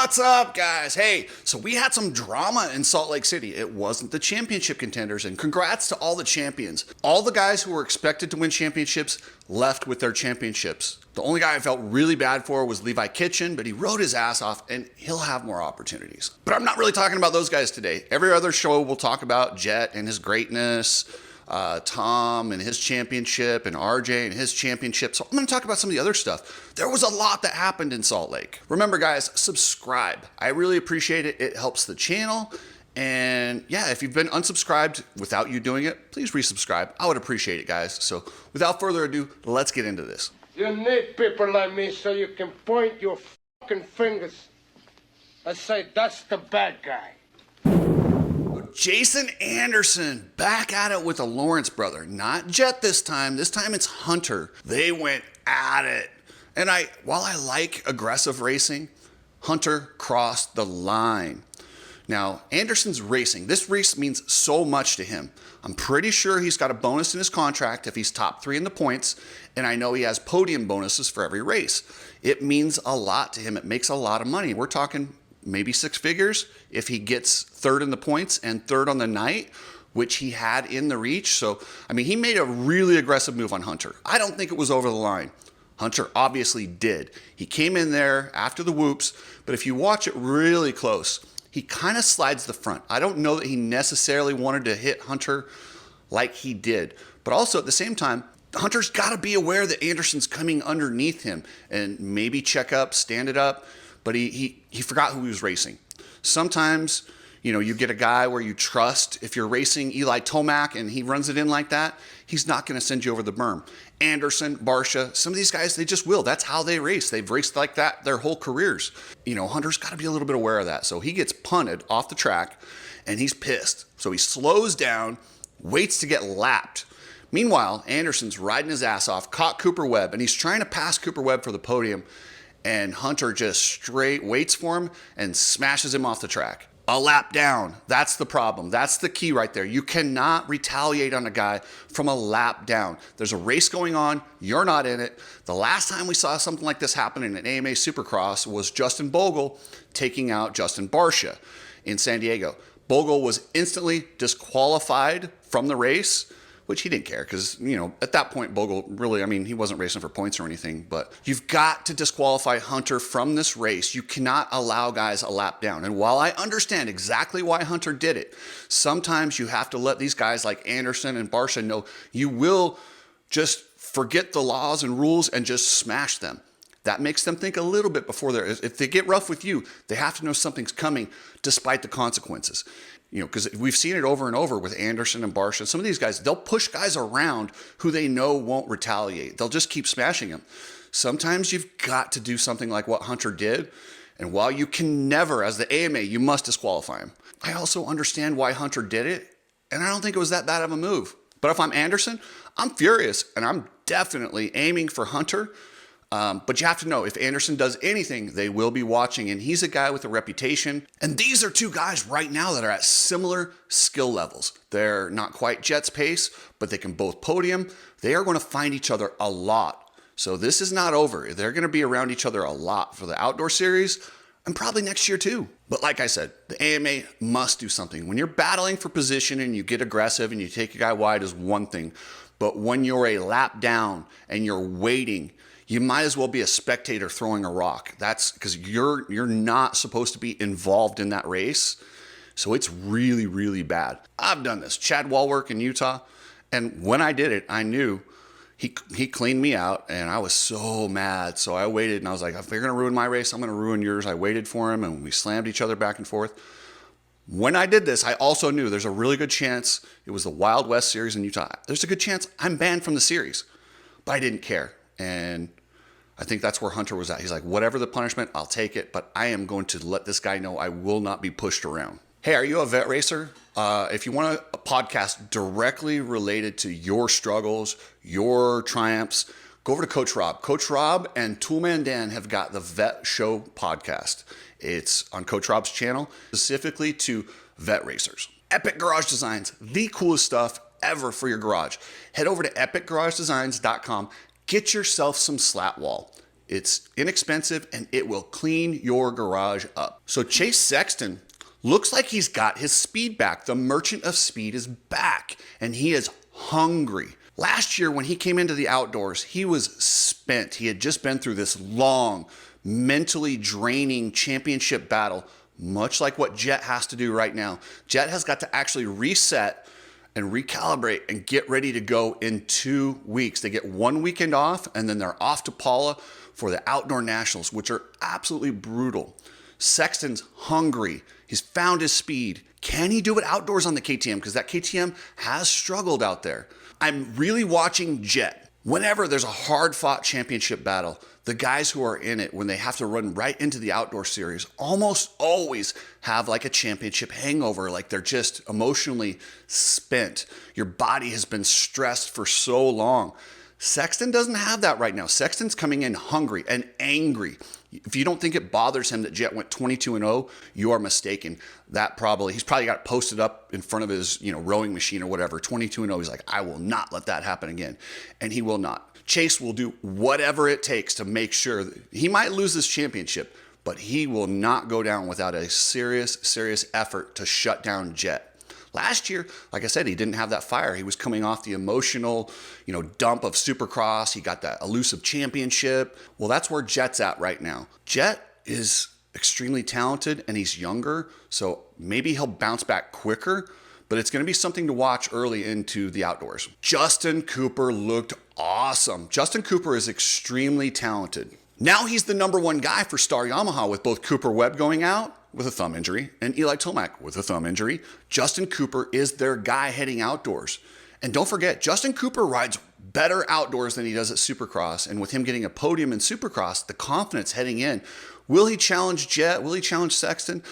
What's up, guys? Hey, so we had some drama in Salt Lake City. It wasn't the championship contenders, and congrats to all the champions. All the guys who were expected to win championships left with their championships. The only guy I felt really bad for was Levi Kitchen, but he rode his ass off, and he'll have more opportunities. But I'm not really talking about those guys today. Every other show we'll talk about Jet and his greatness, Tom and his championship, and RJ and his championship. So I'm going to talk about some of the other stuff. There was a lot that happened in Salt Lake. Remember, guys, subscribe. I really appreciate it. It helps the channel. And yeah, if you've been unsubscribed without you doing it, please resubscribe. I would appreciate it, guys. So without further ado, let's get into this. You need people like me so you can point your fucking fingers and say, that's the bad guy. Jason Anderson back at it with the Lawrence brother. Not Jet this time. This time it's Hunter. They went at it. And while I like aggressive racing, Hunter crossed the line. Now, Anderson's racing. This race means so much to him. I'm pretty sure he's got a bonus in his contract if he's top 3 in the points, and I know he has podium bonuses for every race. It means a lot to him. It makes a lot of money. We're talking maybe 6 figures if he gets 3rd in the points and 3rd on the night, which he had in the reach. So, I mean, he made a really aggressive move on Hunter. I don't think it was over the line. Hunter obviously did. He came in there after the whoops, but if you watch it really close, he kind of slides the front. I don't know that he necessarily wanted to hit Hunter like he did, but also at the same time, Hunter's got to be aware that Anderson's coming underneath him and maybe check up, stand it up, but he forgot who he was racing. Sometimes, you know, you get a guy where you trust. If you're racing Eli Tomac and he runs it in like that, he's not going to send you over the berm. Anderson, Barcia, some of these guys, they just will. That's how they race. They've raced like that their whole careers. You know, Hunter's got to be a little bit aware of that. So he gets punted off the track and he's pissed. So he slows down, waits to get lapped. Meanwhile, Anderson's riding his ass off, caught Cooper Webb, and he's trying to pass Cooper Webb for the podium. And Hunter just straight waits for him and smashes him off the track. A lap down. That's the problem. That's the key right there. You cannot retaliate on a guy from a lap down. There's a race going on. You're not in it. The last time we saw something like this happen in an AMA Supercross was Justin Bogle taking out Justin Barcia in San Diego. Bogle was instantly disqualified from the race, which he didn't care because, you know, at that point, Bogle really, I mean, he wasn't racing for points or anything, but you've got to disqualify Hunter from this race. You cannot allow guys a lap down. And while I understand exactly why Hunter did it, sometimes you have to let these guys like Anderson and Barcia know you will just forget the laws and rules and just smash them. That makes them think a little bit before if they get rough with you, they have to know something's coming despite the consequences. You know, because we've seen it over and over with Anderson and Barcia. Some of these guys, they'll push guys around who they know won't retaliate. They'll just keep smashing them. Sometimes you've got to do something like what Hunter did. And while you can never, as the AMA, you must disqualify him. I also understand why Hunter did it. And I don't think it was that bad of a move. But if I'm Anderson, I'm furious. And I'm definitely aiming for Hunter. But you have to know, if Anderson does anything, they will be watching, and he's a guy with a reputation. And these are 2 guys right now that are at similar skill levels. They're not quite Jet's pace, but they can both podium. They are going to find each other a lot. So this is not over. They're going to be around each other a lot for the outdoor series and probably next year too. But like I said, the AMA must do something. When you're battling for position and you get aggressive and you take a guy wide is one thing. But when you're a lap down and you're waiting, you might as well be a spectator throwing a rock. That's because you're not supposed to be involved in that race. So it's really, really bad. I've done this. Chad Walwork in Utah. And when I did it, I knew he cleaned me out and I was so mad. So I waited and I was like, if you're going to ruin my race, I'm going to ruin yours. I waited for him and we slammed each other back and forth. When I did this, I also knew there's a really good chance it was the Wild West series in Utah. There's a good chance I'm banned from the series, but I didn't care. And I think that's where Hunter was at. He's like, whatever the punishment, I'll take it, but I am going to let this guy know I will not be pushed around. Hey, are you a vet racer? If you want a podcast directly related to your struggles, your triumphs, go over to Coach Rob. Coach Rob and Toolman Dan have got the Vet Show podcast. It's on Coach Rob's channel, specifically to vet racers. Epic Garage Designs, the coolest stuff ever for your garage. Head over to epicgaragedesigns.com. Get yourself some slat wall. It's inexpensive and it will clean your garage up. So Chase Sexton looks like he's got his speed back. The Merchant of Speed is back and he is hungry. Last year when he came into the outdoors, he was spent. He had just been through this long, mentally draining championship battle, much like what Jet has to do right now. Jet has got to actually reset and recalibrate and get ready to go in 2 weeks. They get 1 weekend off and then they're off to Paula for the Outdoor Nationals, which are absolutely brutal. Sexton's hungry. He's found his speed. Can he do it outdoors on the KTM? Because that KTM has struggled out there. I'm really watching Jet. Whenever there's a hard-fought championship battle, the guys who are in it, when they have to run right into the outdoor series, almost always have like a championship hangover, like they're just emotionally spent. Your body has been stressed for so long. Sexton doesn't have that right now. Sexton's coming in hungry and angry. If you don't think it bothers him that Jet went 22-0, you are mistaken. He's probably got it posted up in front of his, rowing machine or whatever. 22-0, he's like, I will not let that happen again. And he will not. Chase will do whatever it takes to make sure that he might lose this championship, but he will not go down without a serious effort to shut down Jet. Last year, like I said, he didn't have that fire. He was coming off the emotional, dump of Supercross. He got that elusive championship. Well, that's where Jet's at right now. Jet is extremely talented and he's younger, so maybe he'll bounce back quicker, but it's going to be something to watch early into the outdoors. Justin Cooper looked awesome. Justin Cooper is extremely talented. Now he's the #1 guy for Star Yamaha with both Cooper Webb going out with a thumb injury and Eli Tomac with a thumb injury. Justin Cooper is their guy heading outdoors. And don't forget, Justin Cooper rides better outdoors than he does at Supercross. And with him getting a podium in Supercross, the confidence heading in. Will he challenge Jet? Will he challenge Sexton?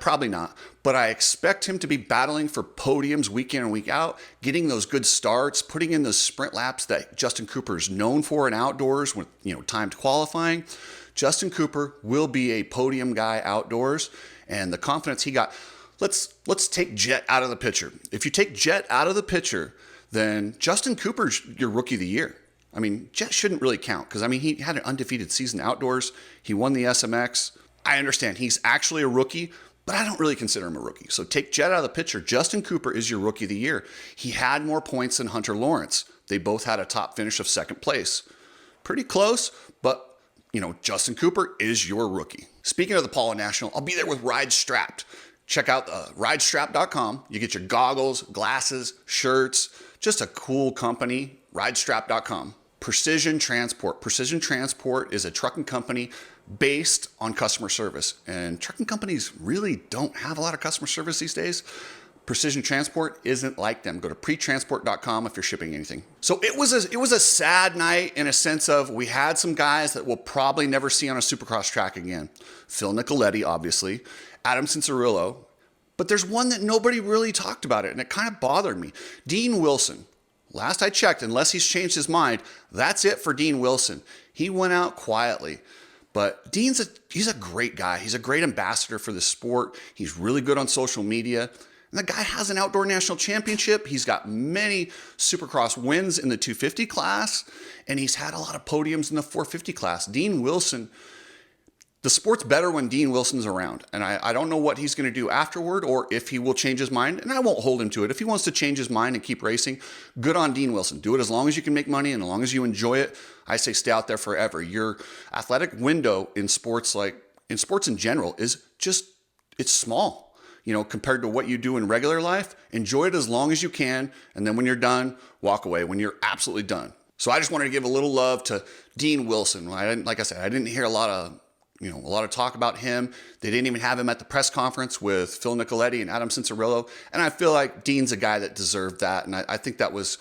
Probably not. But I expect him to be battling for podiums week in and week out, getting those good starts, putting in those sprint laps that Justin Cooper is known for in outdoors with, timed qualifying. Justin Cooper will be a podium guy outdoors, and the confidence he got. Let's take Jet out of the picture. If you take Jet out of the picture, then Justin Cooper's your rookie of the year. I mean, Jet shouldn't really count because, he had an undefeated season outdoors. He won the SMX. I understand he's actually a rookie, but I don't really consider him a rookie. So take Jet out of the picture. Justin Cooper is your rookie of the year. He had more points than Hunter Lawrence. They both had a top finish of second place. Pretty close, but Justin Cooper is your rookie. Speaking of the Paula National, I'll be there with Ride Strapped. Check out ridestrap.com. You get your goggles, glasses, shirts, just a cool company, ridestrap.com. Precision Transport. Precision Transport is a trucking company based on customer service. And trucking companies really don't have a lot of customer service these days. Precision Transport isn't like them. Go to pretransport.com if you're shipping anything. So it was a sad night in a sense of we had some guys that we'll probably never see on a Supercross track again. Phil Nicoletti, obviously. Adam Cincerillo. But there's one that nobody really talked about it, and it kind of bothered me. Dean Wilson. Last I checked, unless he's changed his mind, that's it for Dean Wilson. He went out quietly. But he's a great guy. He's a great ambassador for the sport. He's really good on social media. And the guy has an outdoor national championship. He's got many Supercross wins in the 250 class, and he's had a lot of podiums in the 450 class. Dean Wilson, the sport's better when Dean Wilson's around. And I don't know what he's going to do afterward or if he will change his mind, and I won't hold him to it. If he wants to change his mind and keep racing, good on Dean Wilson. Do it as long as you can make money and as long as you enjoy it. I say stay out there forever. Your athletic window in sports in general is it's small. Compared to what you do in regular life, enjoy it as long as you can. And then when you're done, walk away when you're absolutely done. So I just wanted to give a little love to Dean Wilson. I didn't hear a lot of talk about him. They didn't even have him at the press conference with Phil Nicoletti and Adam Cincerillo. And I feel like Dean's a guy that deserved that. And I think that was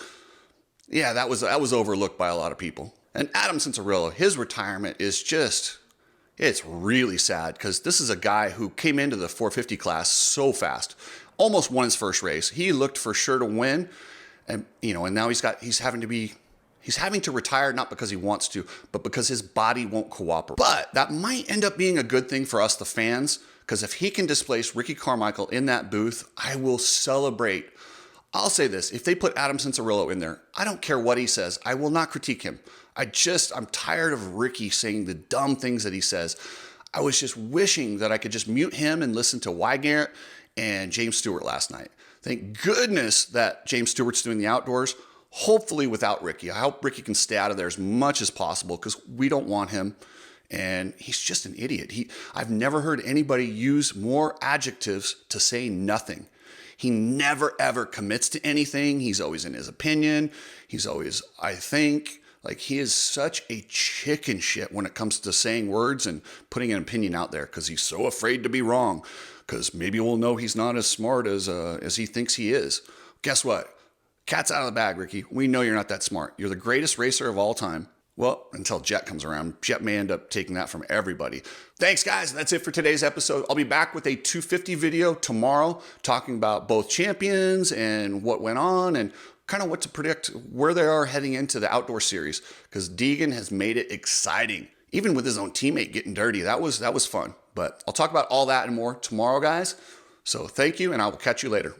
overlooked by a lot of people. And Adam Cincerillo, his retirement is it's really sad because this is a guy who came into the 450 class so fast, almost won his first race. He looked for sure to win, and now he's having to retire not because he wants to, but because his body won't cooperate. But that might end up being a good thing for us, the fans, because if he can displace Ricky Carmichael in that booth, I will celebrate I'll say this, if they put Adam Cincerillo in there, I don't care what he says. I will not critique him. I'm tired of Ricky saying the dumb things that he says. I was just wishing that I could just mute him and listen to Wygant and James Stewart last night. Thank goodness that James Stewart's doing the outdoors, hopefully without Ricky. I hope Ricky can stay out of there as much as possible because we don't want him. And he's just an idiot. I've never heard anybody use more adjectives to say nothing. He never ever commits to anything. He's always in his opinion. He's always, I think. Like, he is such a chicken shit when it comes to saying words and putting an opinion out there because he's so afraid to be wrong. Because maybe we'll know he's not as smart as he thinks he is. Guess what? Cat's out of the bag, Ricky. We know you're not that smart. You're the greatest racer of all time. Well, until Jet comes around. Jet may end up taking that from everybody. Thanks, guys. That's it for today's episode. I'll be back with a 250 video tomorrow talking about both champions and what went on and kind of what to predict where they are heading into the outdoor series because Deegan has made it exciting. Even with his own teammate getting dirty, that was fun. But I'll talk about all that and more tomorrow, guys. So thank you, and I will catch you later.